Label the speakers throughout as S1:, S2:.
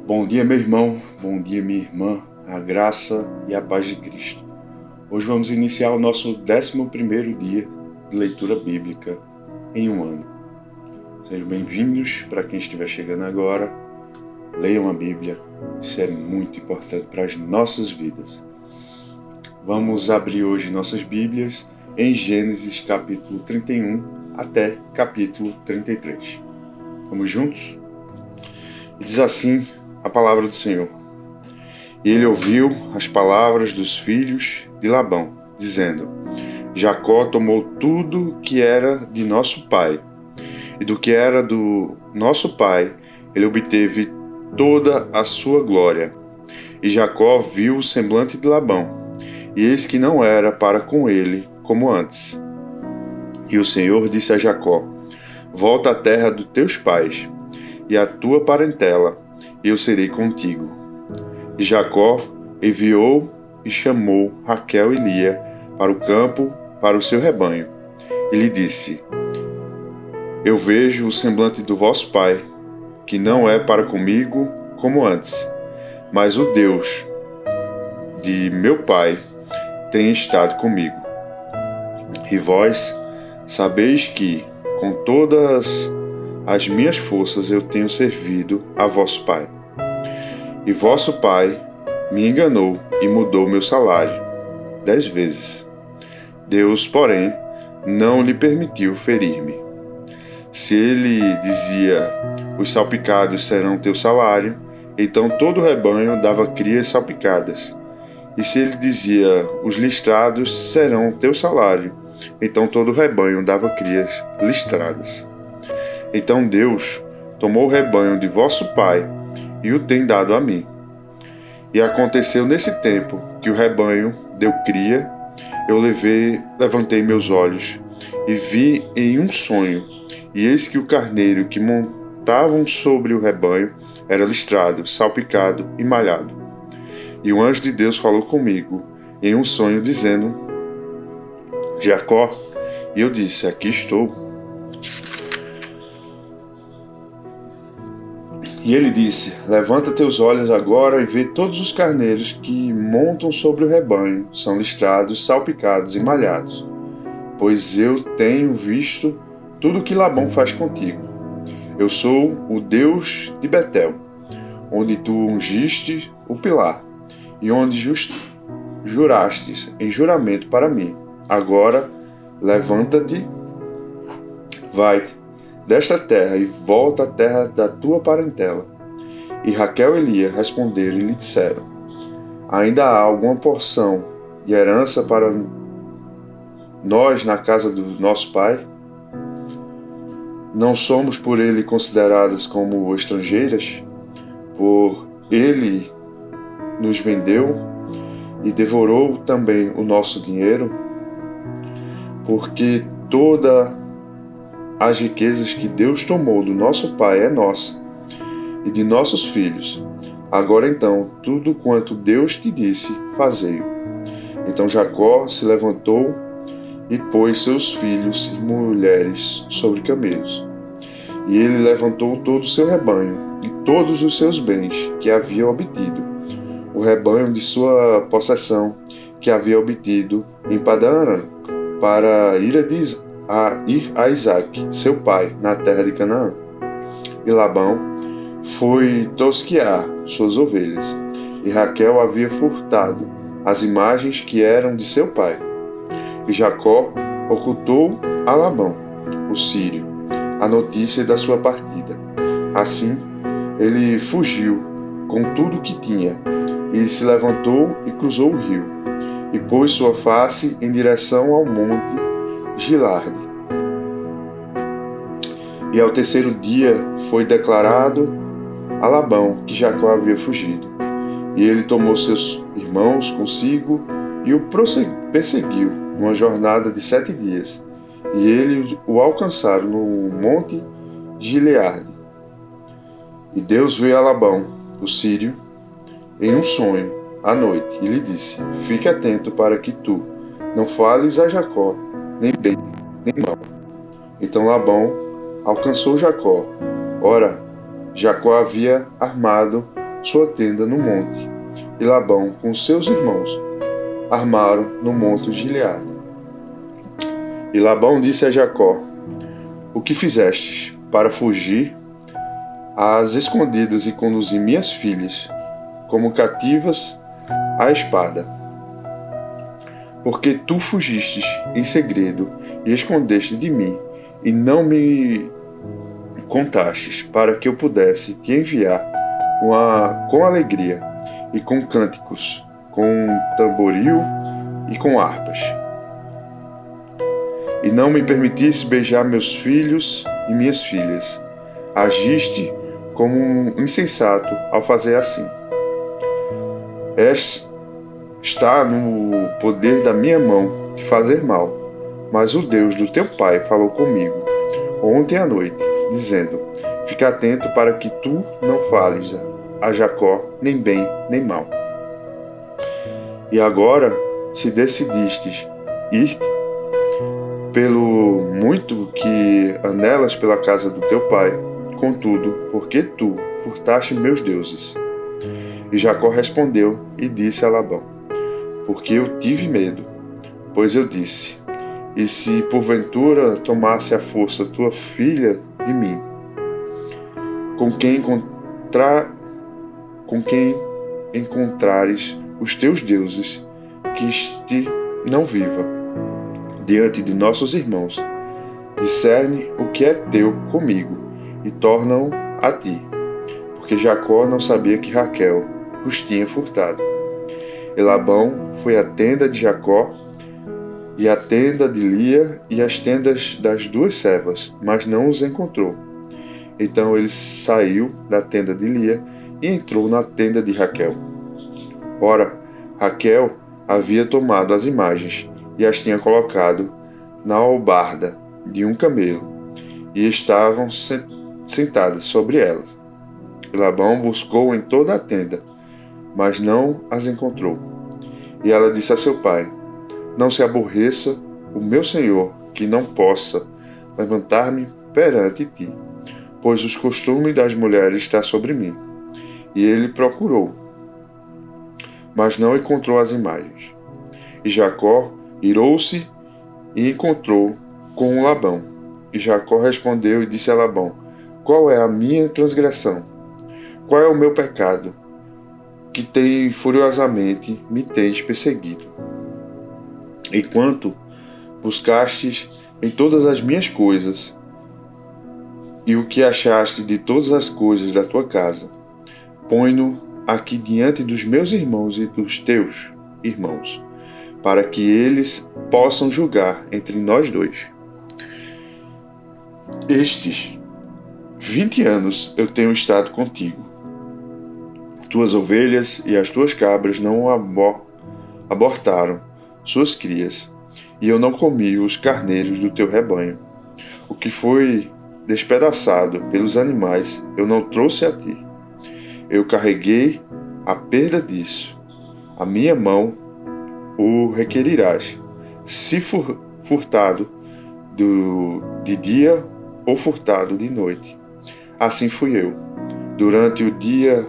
S1: Bom dia, meu irmão, bom dia, minha irmã, a graça e a paz de Cristo. Hoje vamos iniciar o nosso 11º dia de leitura bíblica em um ano. Sejam bem-vindos para quem estiver chegando agora. Leiam a Bíblia, isso é muito importante para as nossas vidas. Vamos abrir hoje nossas Bíblias em Gênesis capítulo 31 até capítulo 33. Vamos juntos? E diz assim a palavra do Senhor. E ele ouviu as palavras dos filhos de Labão, dizendo: Jacó tomou tudo que era de nosso pai, e do que era do nosso pai, ele obteve toda a sua glória. E Jacó viu o semblante de Labão, e eis que não era para com ele como antes. E o Senhor disse a Jacó: Volta à terra dos teus pais, e à tua parentela, e eu serei contigo. E Jacó enviou e chamou Raquel e Lia para o campo, para o seu rebanho. E lhe disse: Eu vejo o semblante do vosso pai, que não é para comigo como antes, mas o Deus de meu pai tem estado comigo. E vós sabeis que, com todas as minhas forças, eu tenho servido a vosso pai. E vosso pai me enganou e mudou meu salário 10 vezes. Deus, porém, não lhe permitiu ferir-me. Se ele dizia: Os salpicados serão teu salário, então todo o rebanho dava crias salpicadas. E se ele dizia: Os listrados serão teu salário, então todo o rebanho dava crias listradas. Então Deus tomou o rebanho de vosso pai e o tem dado a mim. E aconteceu nesse tempo que o rebanho deu cria, eu levantei meus olhos e vi em um sonho, e eis que o carneiro que montavam sobre o rebanho era listrado, salpicado e malhado. E o anjo de Deus falou comigo em um sonho, dizendo: Jacó. E eu disse: Aqui estou. E ele disse: Levanta teus olhos agora e vê todos os carneiros que montam sobre o rebanho, são listrados, salpicados e malhados. Pois eu tenho visto tudo o que Labão faz contigo. Eu sou o Deus de Betel, onde tu ungiste o pilar, e onde jurastes em juramento para mim. Agora, levanta-te, vai-te desta terra e volta à terra da tua parentela. E Raquel e Lia responderam e lhe disseram: Ainda há alguma porção de herança para nós na casa do nosso pai? Não somos por ele consideradas como estrangeiras? Por ele nos vendeu e devorou também o nosso dinheiro? Porque toda as riquezas que Deus tomou do nosso pai é nossa e de nossos filhos. Agora então, tudo quanto Deus te disse, fazei-o. Então Jacó se levantou e pôs seus filhos e mulheres sobre camelos. E ele levantou todo o seu rebanho e todos os seus bens que havia obtido, o rebanho de sua possessão que havia obtido em Padã-Arã, para ir a Isaque, seu pai, na terra de Canaã. E Labão foi tosquear suas ovelhas, e Raquel havia furtado as imagens que eram de seu pai. E Jacó ocultou a Labão, o sírio, a notícia da sua partida. Assim, ele fugiu com tudo o que tinha, e se levantou e cruzou o rio, e pôs sua face em direção ao monte Gilarde. E ao terceiro dia foi declarado a Labão que Jacó havia fugido. E ele tomou seus irmãos consigo e o perseguiu numa jornada de 7 dias. E eles o alcançaram no monte Gileade. E Deus veio a Labão, o sírio, em um sonho à noite, e lhe disse: Fique atento para que tu não fales a Jacó, nem bem, nem mal. Então Labão alcançou Jacó. Ora, Jacó havia armado sua tenda no monte, e Labão com seus irmãos armaram no monte Gileade. E Labão disse a Jacó: O que fizestes para fugir às escondidas e conduzir minhas filhas como cativas à espada? Porque tu fugistes em segredo e escondeste de mim, e não me contastes, para que eu pudesse te enviar com alegria e com cânticos, com tamboril e com harpas. E não me permitisse beijar meus filhos e minhas filhas. Agiste como um insensato ao fazer assim. Está no poder da minha mão de fazer mal, mas o Deus do teu pai falou comigo ontem à noite, dizendo: Fica atento para que tu não fales a Jacó nem bem nem mal. E agora, se decidistes ir-te, pelo muito que anelas pela casa do teu pai, contudo, porque tu furtaste meus deuses. E Jacó respondeu e disse a Labão: Porque eu tive medo, pois eu disse: E se porventura tomasse à força tua filha de mim, com quem encontrares os teus deuses, que este não viva diante de nossos irmãos, discerne o que é teu comigo e torna-o a ti, porque Jacó não sabia que Raquel os tinha furtado. E Labão foi à tenda de Jacó e à tenda de Lia e às tendas das duas servas, mas não os encontrou. Então ele saiu da tenda de Lia e entrou na tenda de Raquel. Ora, Raquel havia tomado as imagens e as tinha colocado na albarda de um camelo, e estavam sentadas sobre elas. E Labão buscou em toda a tenda, mas não as encontrou. E ela disse a seu pai: Não se aborreça o meu senhor, que não possa levantar-me perante ti, pois os costumes das mulheres está sobre mim. E ele procurou, mas não encontrou as imagens. E Jacó irou-se e encontrou com Labão. E Jacó respondeu e disse a Labão: Qual é a minha transgressão? Qual é o meu pecado? Que furiosamente me tens perseguido. Enquanto buscastes em todas as minhas coisas, e o que achaste de todas as coisas da tua casa, põe-no aqui diante dos meus irmãos e dos teus irmãos, para que eles possam julgar entre nós dois. Estes 20 anos eu tenho estado contigo. Tuas ovelhas e as tuas cabras não abortaram suas crias, e eu não comi os carneiros do teu rebanho. O que foi despedaçado pelos animais eu não trouxe a ti. Eu carreguei a perda disso. A minha mão o requerirás, se furtado de dia ou furtado de noite. Assim fui eu. Durante o dia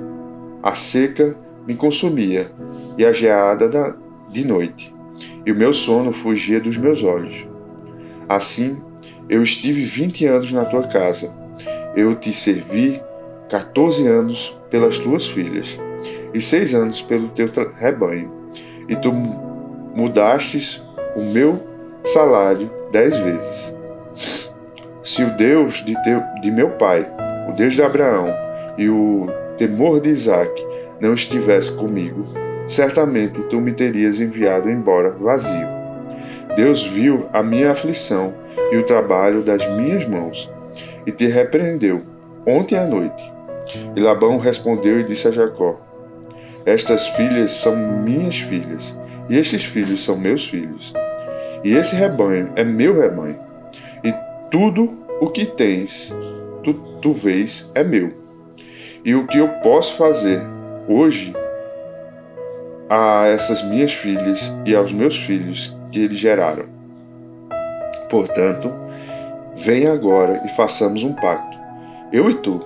S1: a seca me consumia, e a geada de noite, e o meu sono fugia dos meus olhos. Assim, eu estive 20 anos na tua casa. Eu te servi 14 anos pelas tuas filhas, e 6 anos pelo teu rebanho. E tu mudastes o meu salário 10 vezes. Se o Deus de meu pai, o Deus de Abraão e o temor de Isaque não estivesse comigo, certamente tu me terias enviado embora vazio. Deus viu a minha aflição e o trabalho das minhas mãos, e te repreendeu ontem à noite. E Labão respondeu e disse a Jacó: Estas filhas são minhas filhas, e estes filhos são meus filhos. E esse rebanho é meu rebanho, e tudo o que tens, tu vês, é meu. E o que eu posso fazer hoje a essas minhas filhas e aos meus filhos que eles geraram? Portanto, vem agora e façamos um pacto, eu e tu,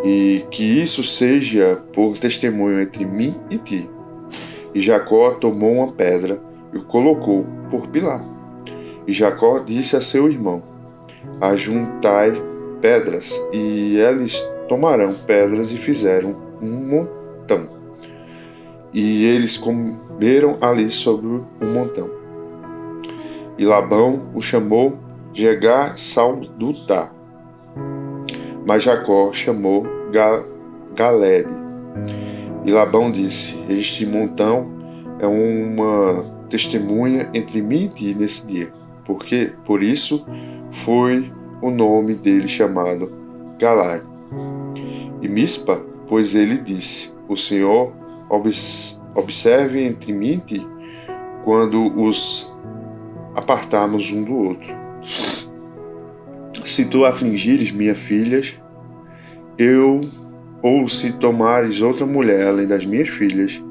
S1: e que isso seja por testemunho entre mim e ti. E Jacó tomou uma pedra e o colocou por pilar. E Jacó disse a seu irmão: ajuntai pedras. E eles tomaram pedras e fizeram um montão. E eles comeram ali sobre o montão. E Labão o chamou Jegar-Saldutá, mas Jacó chamou Galede. E Labão disse: este montão é uma testemunha entre mim e ti nesse dia, porque por isso foi o nome dele chamado Galade. E Mispa, pois ele disse: o Senhor observe entre mim e ti, quando os apartarmos um do outro. Se tu afligires minhas filhas, ou se tomares outra mulher além das minhas filhas,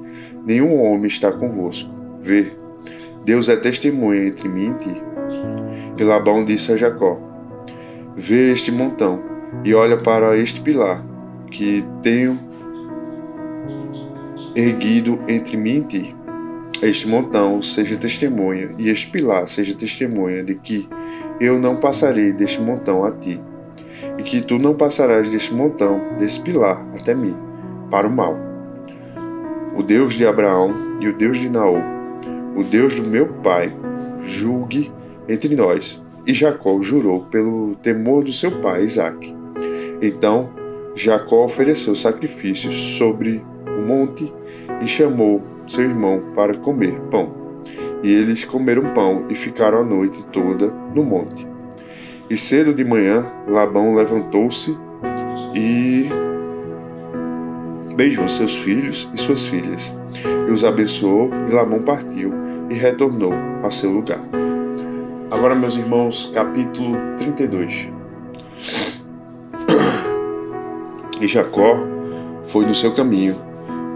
S1: nenhum homem está convosco. Vê, Deus é testemunha entre mim e ti. E Labão disse a Jacó: vê este montão, e olha para este pilar, que tenho erguido entre mim e ti. Este montão seja testemunha, e este pilar seja testemunha de que eu não passarei deste montão a ti, e que tu não passarás deste montão, desse pilar, até mim, para o mal. O Deus de Abraão e o Deus de Naor, o Deus do meu pai, julgue entre nós. E Jacó jurou pelo temor do seu pai Isaque. Então Jacó ofereceu sacrifícios sobre o monte e chamou seu irmão para comer pão. E eles comeram pão e ficaram a noite toda no monte. E cedo de manhã Labão levantou-se e beijou seus filhos e suas filhas, e os abençoou, e Labão partiu e retornou ao seu lugar. Agora, meus irmãos, capítulo 32. E Jacó foi no seu caminho,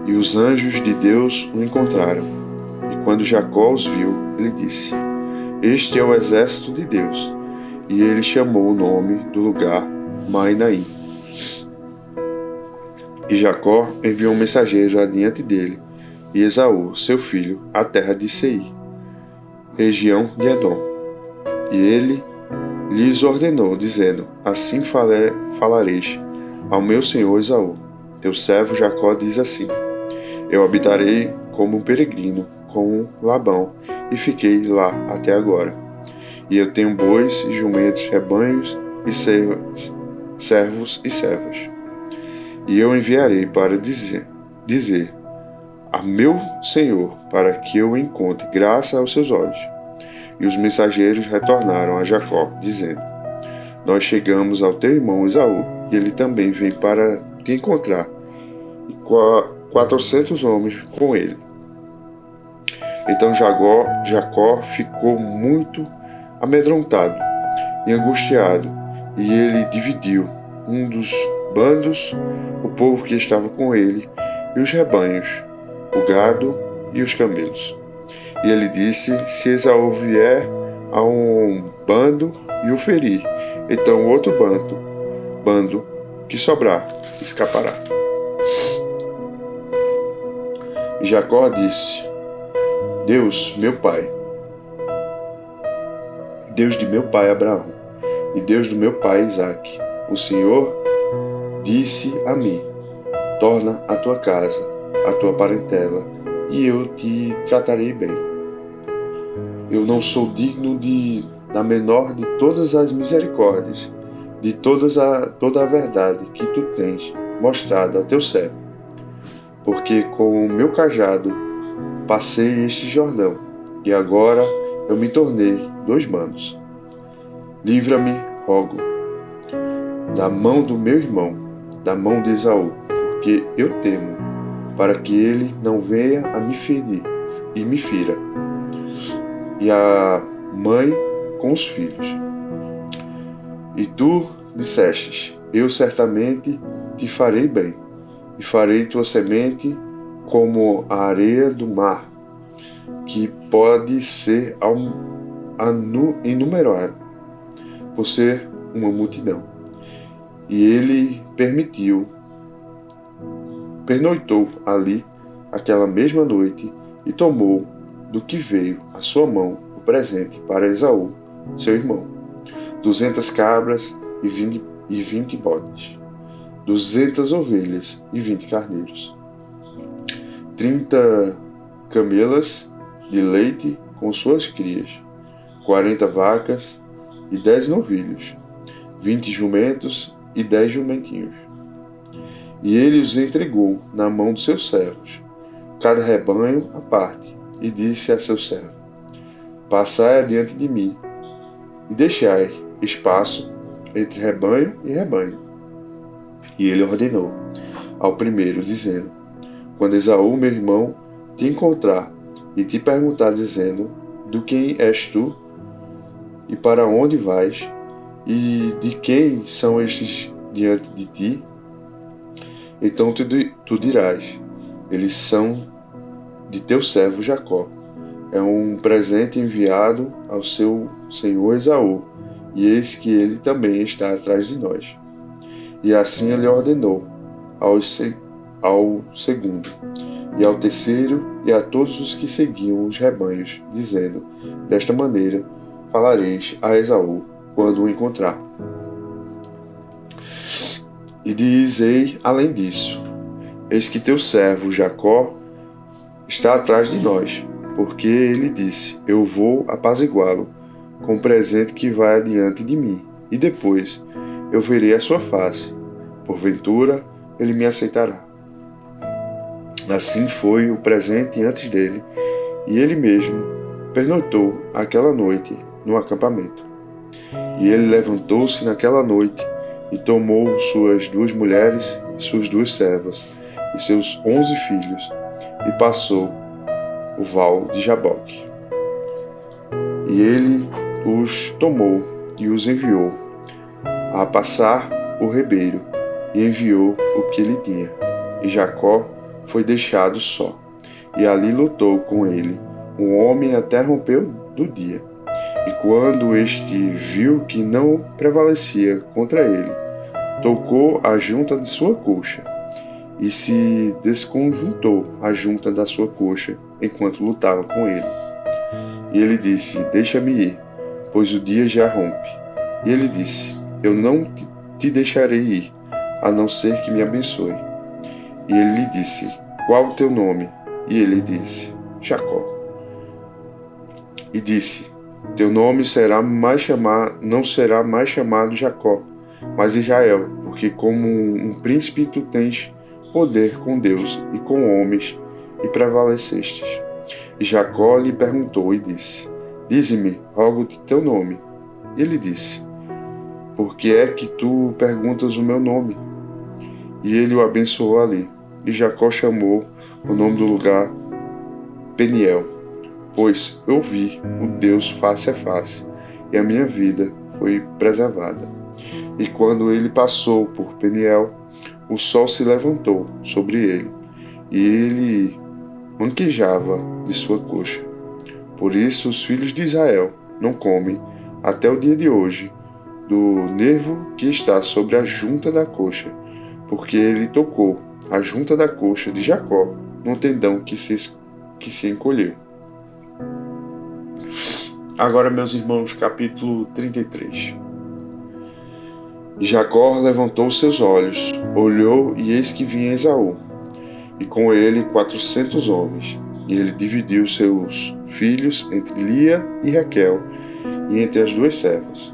S1: e os anjos de Deus o encontraram. E quando Jacó os viu, ele disse: este é o exército de Deus. E ele chamou o nome do lugar Mainaim. E Jacó enviou um mensageiro adiante dele, e Esaú, seu filho, à terra de Seir, região de Edom. E ele lhes ordenou, dizendo: assim falareis ao meu senhor Esaú: teu servo Jacó diz assim: eu habitarei como um peregrino com Labão, e fiquei lá até agora. E eu tenho bois e jumentos, rebanhos e servos e servas. E eu enviarei para dizer a meu senhor, para que eu encontre graça aos seus olhos. E os mensageiros retornaram a Jacó, dizendo: nós chegamos ao teu irmão Esaú, e ele também vem para te encontrar, e 400 homens com ele. Então Jacó ficou muito amedrontado e angustiado, e ele dividiu um dos bandos, o povo que estava com ele, e os rebanhos, o gado e os camelos. E ele disse: se Esaú vier a um bando e o ferir, então o outro bando que sobrar escapará. E Jacó disse: Deus, meu pai, Deus de meu pai Abraão, e Deus do meu pai Isaque, o Senhor disse a mim: torna a tua casa, a tua parentela, e eu te tratarei bem. Eu não sou digno da menor de todas as misericórdias, de toda a verdade que tu tens mostrado a teu servo, porque com o meu cajado passei este Jordão, e agora eu me tornei 2 manos. Livra-me, rogo, da mão do meu irmão, da mão de Esaú, porque eu temo, para que ele não venha a me ferir e me fira, e a mãe com os filhos. E tu dissestes: eu certamente te farei bem, e farei tua semente como a areia do mar, que pode ser inumerável, por ser uma multidão. E ele permitiu pernoitou ali aquela mesma noite e tomou do que veio à sua mão o presente para Esaú, seu irmão: 200 cabras e 20 bodes, 200 ovelhas e 20 carneiros, 30 camelas de leite com suas crias, 40 vacas e 10 novilhos, 20 jumentos e 10 jumentinhos. E ele os entregou na mão dos seus servos, cada rebanho à parte, e disse a seu servo: Passai adiante de mim, e deixai espaço entre rebanho e rebanho. E ele ordenou ao primeiro, dizendo: Quando Esaú, meu irmão, te encontrar e te perguntar, dizendo: Do quem és tu? E para onde vais? E de quem são estes diante de ti? Então tu dirás: Eles são de teu servo Jacó. É um presente enviado ao seu senhor Esaú, e eis que ele também está atrás de nós. E assim ele ordenou ao segundo, e ao terceiro, e a todos os que seguiam os rebanhos, dizendo: Desta maneira falareis a Esaú quando o encontrar. E dizei além disso: Eis que teu servo Jacó está atrás de nós, porque ele disse: Eu vou apaziguá-lo com o presente que vai adiante de mim, e depois eu verei a sua face. Porventura ele me aceitará. Assim foi o presente antes dele, e ele mesmo pernoitou aquela noite no acampamento. E ele levantou-se naquela noite e tomou suas 2 mulheres, suas 2 servas e seus 11 filhos, e passou o val de Jaboque. E ele os tomou e os enviou a passar o ribeiro, e enviou o que ele tinha. E Jacó foi deixado só, e ali lutou com ele um homem até romper do dia. E quando este viu que não prevalecia contra ele, tocou a junta de sua coxa, e se desconjuntou a junta da sua coxa enquanto lutava com ele. E ele disse: Deixa-me ir, pois o dia já rompe. E ele disse: Eu não te deixarei ir, a não ser que me abençoe. E ele lhe disse: Qual o teu nome? E ele disse: Jacó. E disse: Teu nome não será mais chamado Jacó, mas Israel, porque como um príncipe tu tens poder com Deus e com homens, e prevalecestes. E Jacó lhe perguntou e disse: Dize-me, rogo-te teu nome. E ele disse: Por que é que tu perguntas o meu nome? E ele o abençoou ali. E Jacó chamou o nome do lugar Peniel, pois eu vi o Deus face a face, e a minha vida foi preservada. E quando ele passou por Peniel, o sol se levantou sobre ele, e ele manquejava de sua coxa. Por isso os filhos de Israel não comem, até o dia de hoje, do nervo que está sobre a junta da coxa, porque ele tocou a junta da coxa de Jacó no tendão que se encolheu. Agora, meus irmãos, capítulo 33. E Jacó levantou seus olhos, olhou, e eis que vinha Esaú, e com ele 400 homens. E ele dividiu seus filhos entre Lia e Raquel, e entre as 2 servas.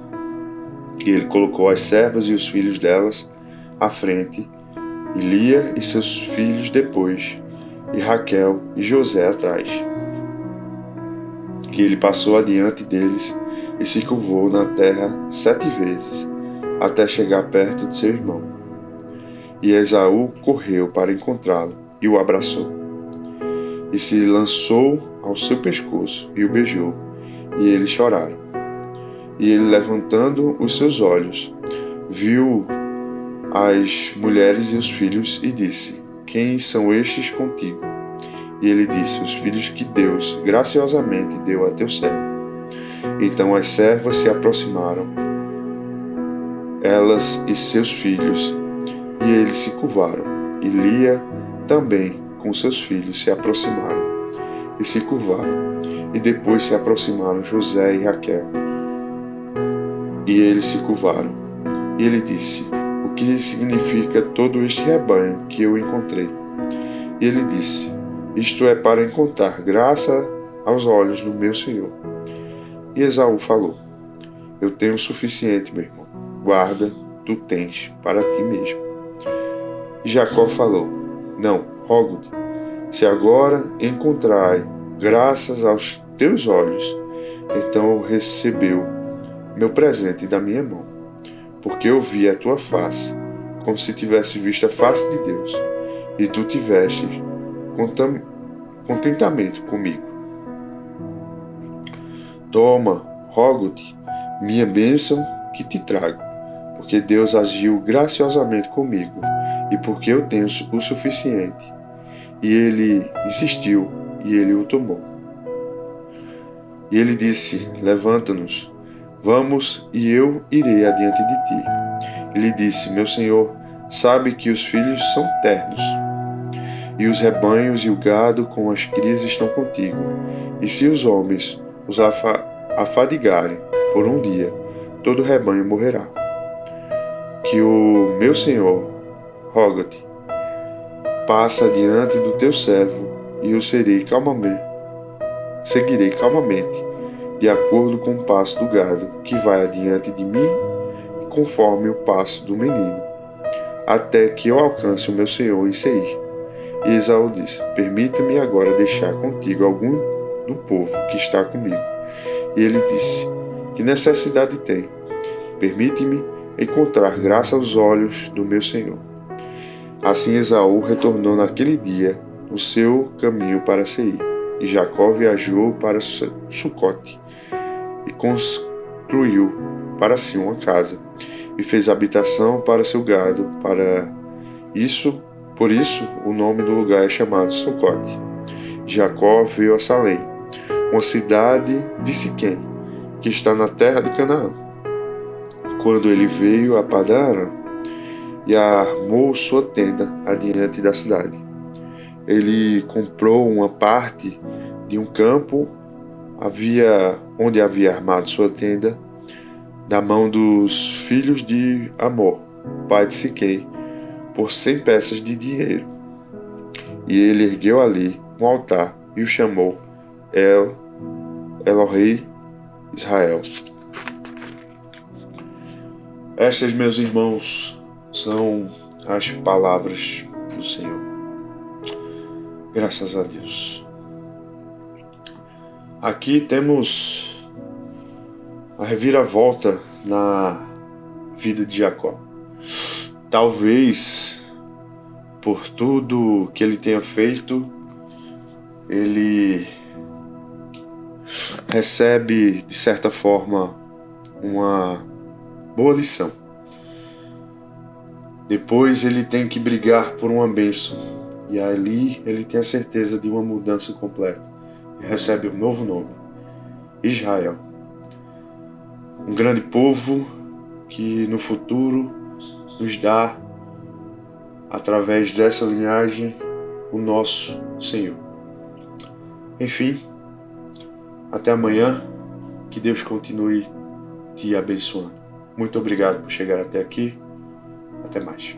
S1: E ele colocou as servas e os filhos delas à frente, e Lia e seus filhos depois, e Raquel e José atrás. E ele passou adiante deles e se curvou na terra 7 vezes, até chegar perto de seu irmão. E Esaú correu para encontrá-lo e o abraçou. E se lançou ao seu pescoço e o beijou, e eles choraram. E ele, levantando os seus olhos, viu as mulheres e os filhos, e disse: Quem são estes contigo? E ele disse: Os filhos que Deus graciosamente deu a teu servo. Então as servas se aproximaram, elas e seus filhos, e eles se curvaram. E Lia também com seus filhos se aproximaram e se curvaram. E depois se aproximaram José e Raquel, e eles se curvaram. E ele disse: o que significa todo este rebanho que eu encontrei? E ele disse: isto é para encontrar graça aos olhos do meu senhor. E Esaú falou: eu tenho o suficiente, meu irmão. Guarda, tu tens para ti mesmo. E Jacó falou: não, rogo-te, se agora encontrai graças aos teus olhos, então recebeu meu presente da minha mão, porque eu vi a tua face, como se tivesse visto a face de Deus, e tu tiveste contentamento comigo. Toma, rogo-te, minha bênção que te trago, porque Deus agiu graciosamente comigo, e porque eu tenho o suficiente. E ele insistiu, e ele o tomou. E ele disse: levanta-nos, vamos, e eu irei adiante de ti. Ele disse: meu senhor sabe que os filhos são ternos, e os rebanhos e o gado com as crias estão contigo. E se os homens os afadigarem por um dia, todo o rebanho morrerá. Que o meu senhor, roga-te, passa diante do teu servo, e eu seguirei calmamente, de acordo com o passo do gado que vai adiante de mim, conforme o passo do menino, até que eu alcance o meu senhor em Seir. E Esaú disse: permita-me agora deixar contigo algum do povo que está comigo. E ele disse: que necessidade tem? Permite-me encontrar graça aos olhos do meu senhor. Assim Esaú retornou naquele dia no seu caminho para Seir, e Jacó viajou para Sucote, e construiu para si uma casa, e fez habitação para seu gado. Por isso o nome do lugar é chamado Sucote. Jacó veio a Salém, uma cidade de Siquém, que está na terra de Canaã. Quando ele veio a Padã-Arã, e armou sua tenda adiante da cidade. Ele comprou uma parte de um campo onde havia armado sua tenda, da mão dos filhos de Amor, pai de Siquém, por 100 peças de dinheiro. E ele ergueu ali um altar e o chamou Elohei Israel. Estas, meus irmãos, são as palavras do Senhor. Graças a Deus. Aqui temos a reviravolta na vida de Jacó. Talvez, por tudo que ele tenha feito, ele recebe, de certa forma, uma boa lição. Depois ele tem que brigar por uma bênção, e ali ele tem a certeza de uma mudança completa, e recebe um novo nome, Israel. Um grande povo que no futuro nos dá, através dessa linhagem, o nosso Senhor. Enfim, até amanhã, que Deus continue te abençoando. Muito obrigado por chegar até aqui. Até mais.